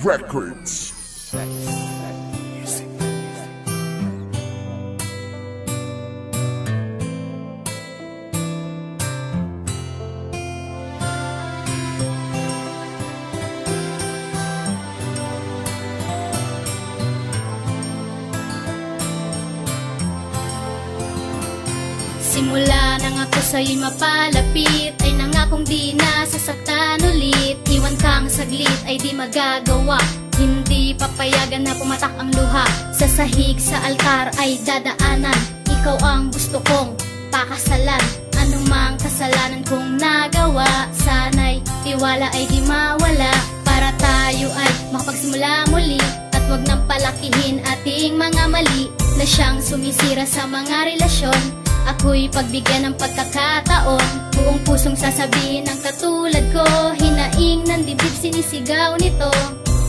Records. Simula nang ako sa'yo'y mapalapit, ay nangakong di na sasaktan ulit. Iwan kang saglit ay di magagawa, hindi papayagan na pumatak ang luha. Sa sahig sa altar ay dadaanan, ikaw ang gusto kong pakasalan. Anumang kasalanan kong nagawa, sana'y tiwala ay di mawala. Para tayo ay makapagsimula muli, at wag nang palakihin ating mga mali na siyang sumisira sa mga relasyon. Ako'y pagbigyan ng pagkakataon, buong pusong sasabihin ng katulad ko. Hinaing ng dibdib sinisigaw nito,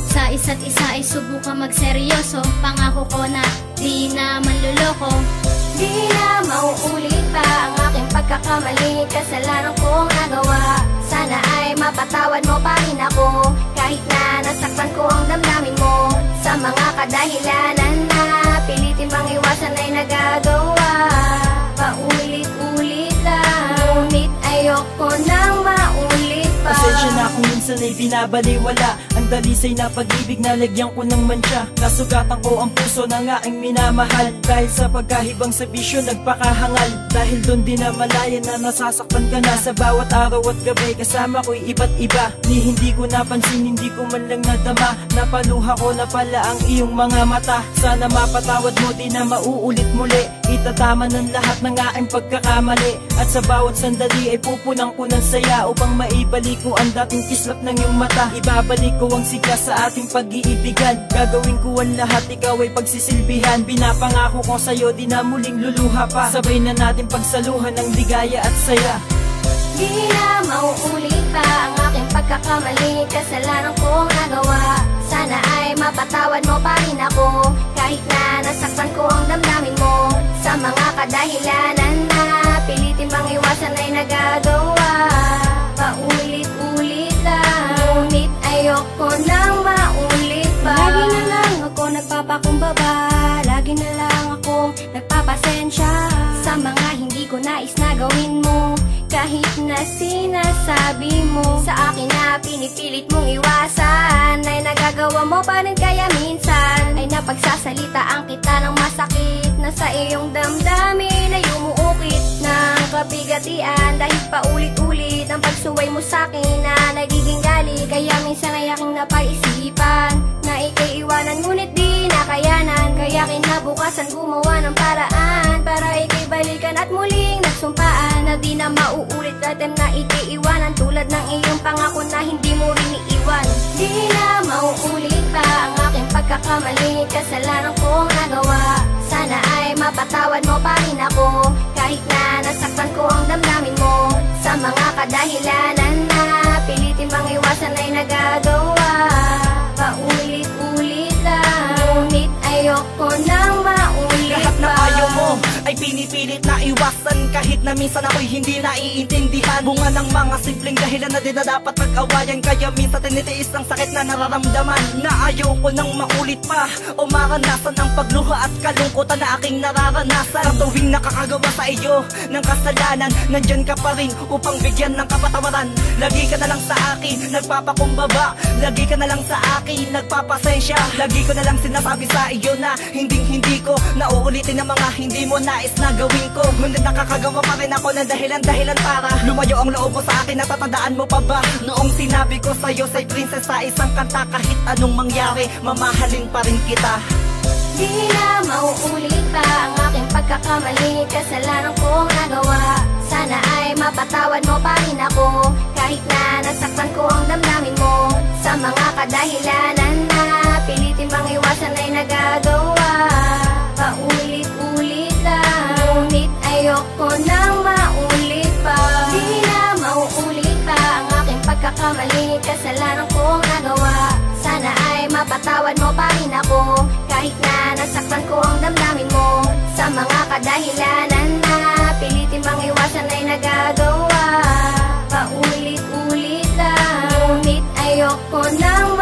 sa isa't isa ay subukan magseryoso. Pangako ko na di na manluloko, di na mauulit pa ang aking pagkakamali. Kasalanan kong nagawa, sana ay mapatawad mo pa rin ako. Kahit na nasaktan ko ang damdamin mo, sa mga kadahilanan na pilitin bang iwasan ay nagagawa. Paulit-ulit lang, ngunit ayoko nang maulit pa. Pasensya na kung minsan ay binabaliwala ang dalisay na pag-ibig na lagyan ko ng mantsa. Nasugatan ko ang puso ng aking minamahal, dahil sa pagkahibang sa bisyo nagpakahangal. Dahil doon din na malaya na nasasaktan ka na, sa bawat araw at gabi kasama ko'y iba't iba. Ni hindi ko napansin, hindi ko man lang nadama, napaluha ko na pala ang iyong mga mata. Sana mapatawad mo, di na mauulit muli. Itatama ng lahat ng aking pagkakamali, at sa bawat sandali ay pupunang ko ng saya, upang maibalik ko ang dating kislap ng iyong mata. Ibabalik ko ang sigla sa ating pag-iibigan, gagawin ko ang lahat, ikaw ay pagsisilbihan. Pinapangako ko sa'yo, di na muling luluha pa, sabay na natin pagsaluhan ng ligaya at saya. Di na mauulit pa ang aking pagkakamali. Kasalanan kong nagawa, sana ay mapatawad mo pa rin ako. Kahit na nasaktan ko ang damdamin mo, sa mga kadahilanan na pilitin bang iwasan ay nagagawa. Paulit-ulit lang, ngunit ayoko nang maulit pa. Lagi na lang ako nagpapakumbaba, lagi na lang akong nagpapasensya sa mga hindi ko nais na gawin mo. Kahit na sinasabi mo sa akin na pinipilit mong iwasan, ay nagagawa mo pa rin, kaya minsan ay napagsasalitaan kita ng masakit na sa iyong damdamin ay umuukit ng kabigatian. Dahil paulit-ulit ang pagsuway mo sa akin na nagiging galit, kaya minsan ay aking napaisipan na ika'y iwanan, ngunit di nakayanan. Kaya kinabukasan gumawa ng paraan para ika'y balikan, at muling nagsumpaan na di na mauulit katem na ika'y iwanan, tulad ng iyong pangako na hindi mo rin iiwan. Di na mauulit pa ang aking pagkakamali. Kasalanan kong nagawa, sana ay mapatawad mo pa rin ako. Kahit na nasaktan ko ang damdamin mo, sa mga kadahilanan na pilitin bang iwasan ay nagagawa. Paulit-ulit lang, ngunit ayoko nang maulit lahat pa. na ayaw mo ay pinipilit na iwasan, kahit na minsan ako'y hindi naiintindihan. Bunga ng mga simpleng dahilan na di na dapat pag-awayan, kaya minsan tinitiis ang sakit na nararamdaman. Na ayaw ko nang maulit pa o maranasan ang pagluha at kalungkutan na aking nararanasan. Sa tuwing nakakagawa sa iyo ng kasalanan, nandyan ka pa rin upang bigyan ng kapatawaran. Lagi ka na lang sa akin nagpapakumbaba, lagi ka na lang sa akin nagpapasensya. Lagi ko na lang sinasabi sa iyo na hindi ko nauulitin ang mga hindi mo nais na gawin ko. Ngunit nakakagawa pa rin ako ng dahilan para lumayo ang loob mo sa akin. Natatandaan mo pa ba noong sinabi ko sa'yo sa'y princess sa isang kanta, kahit anong mangyari mamahalin pa rin kita. Di na mauulit pa ang aking pagkakamali. Kasalanan kong nagawa, sana ay mapatawad mo pa rin ako. Kahit na nasaktan ko ang damdamin mo, sa mga kadahilanan na pilitin bang iwasan ay nagagawa. Paulit-ulit lang, ngunit ayoko nang maulit pa. Di na mauulit pa ang aking pagkakamali. Kasalanan kong nagawa, sana ay mapatawad mo pa rin ako. Kahit na nasaktan ko ang damdamin mo, sa mga kadahilanan na pilitin bang iwasan ay nagagawa. Paulit-ulit lang, ngunit ayoko nang